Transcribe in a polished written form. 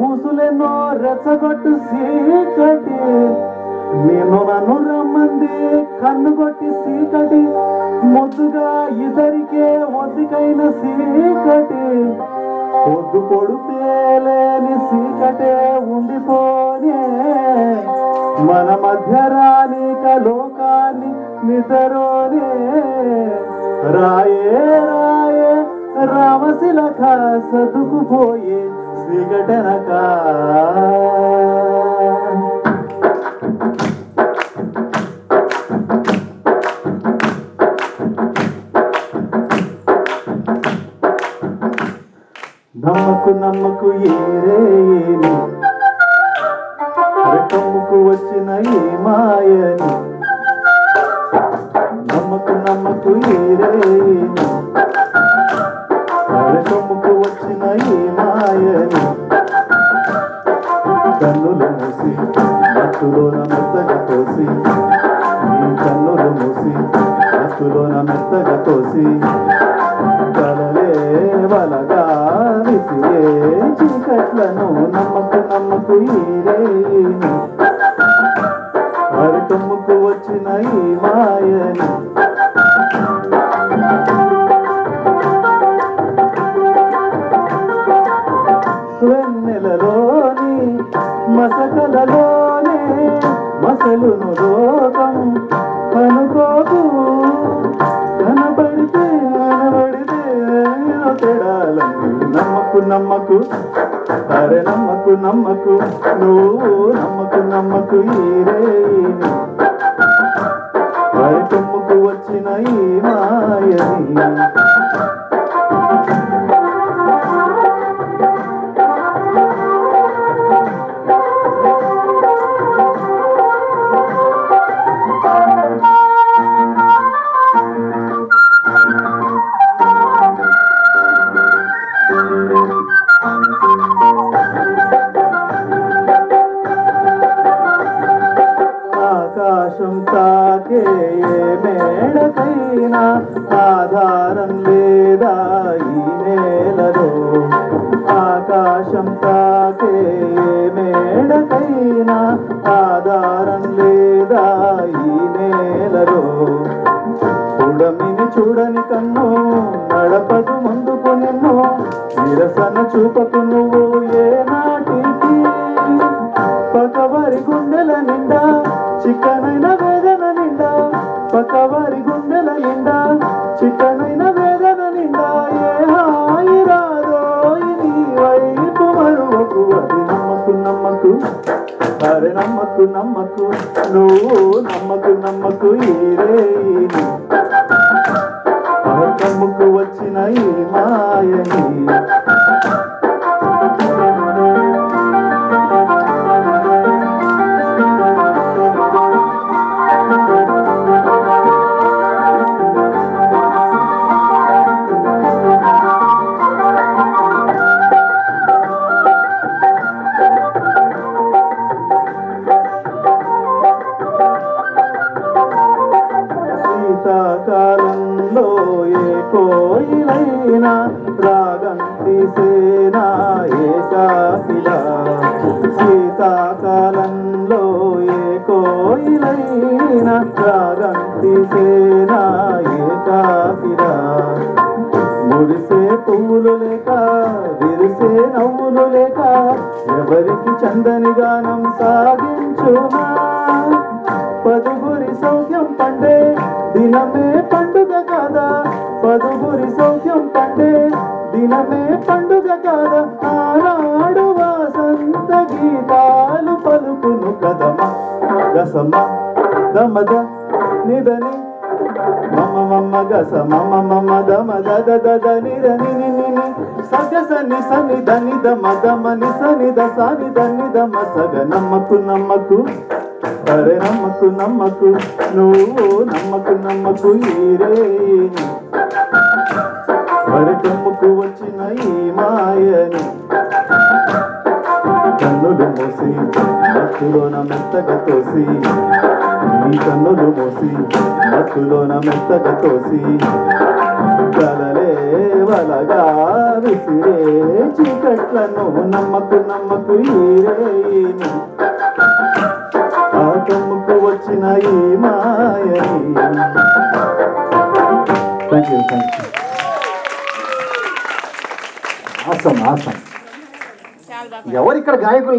ఊసులెన్నో రెచ్చగొట్టు సీకటి నేను నన్ను రమ్మంది కన్నుగొట్టి సీకటి ముద్దుగా ఇద్దరికే ఒద్దికైన సీకటి పొద్దు పొడుపేలేని సీకటే ఉండిపోనే మన మధ్య రానిక లోకాన్ని నిద్రోనే రాయే రాయే రామశిలక సదుకుపోయే సీకటెనక నమ్మకు నమ్మకు ఏరేని రెక్కముకు వచ్చిన ఏ మాయని నమ్మకు నమ్మకు ఏరేని రెక్కముకు వచ్చిన ఏ మాయని కన్నులు మూసి మత్తులోన మెత్తగా తోసి ఈ కన్నులు మూసి మత్తులోన మెత్తగా తోసి కలలే వలగా విసిరే చీకట్లను నమ్మకు నమ్మకు ఈరేని అరకమ్ముకు వచ్చిన ఈ మాయని వెన్నెలలోని మసకలలోనే మసలును లోకం అనుకోకు కనబడితే నమ్మకు నమ్మకు అరే నమ్మకు నమ్మకు నువ్వు నమ్మకు నమ్మకు ఈరేని అరే కొమ్ముకు వచ్చిన ఈ మాయని ఆకాశం తాకే మేడకైనా ఆధారం లేదా ఈ నేలలో ఆకాశం తాకే మేడకైనా ఆధారం లేదా ఈ నేలలో చూడమిని చూడని కన్ను నడపదు ముందుకు నిన్ను నిరసన చూపకు నువ్వు ఏనాటికి పకవారి గుండెల నిండా చిక్కనైన వేదన నిండా పకవారి గుండెల నిండా చిక్కనైన వేదన నిండా ఏ హాయి రాదో నీ వైపు మరువకు అది నమ్మకు నమ్మకు అరే నమ్మకు నమ్మకు నువ్వు నమ్మకు నమ్మకు ఈరేని కమ్ముకు వచ్చిన ఈ మాయని శీతాకాలంలో ఏ కోయిలైనా రాగం తీసేనా ఏకాకిలా శీతాకాలంలో ఏ కోయిలైనా రాగం తీసేనా ఏకాకిలా మురిసే పువ్వులు లేక విరిసే నవ్వులు లేక ఎవరికి చందని గానం సాగించుమా పదుగురి సౌఖ్యం పండే దినమే పండుగ కాదా పదుగురి సౌఖ్యం పండే దినమే పండుగ కాదా ఆనాడు వాసంత గీతాలు పలుకును కదమా గసమ దమద నిదని మమ మమ గస మమ మమ దమ దద దద నిదని నిని సగ సని సని దని దమ దమ ని సని ద సని దని దమ సగ నమ్మకు నమ్మకు అరే నమ్మకు నమ్మకు నువ్వు నమ్మకు నమ్మకు ఈరేని అరే కొమ్ముకు వచ్చిన ఈ మాయని కన్నులు మూసి మత్తులోన మెత్తగా తోసి ఈ కన్నులు మూసి మత్తులోన మెత్తగా తోసి కలలే వలగా విసిరే చీకట్లను నమ్మకు ఈరేని ఆ తమ్ముకు వచ్చిన ఈ మాయని. Thank you. ఆసం ఎవరు ఇక్కడ గాయకులు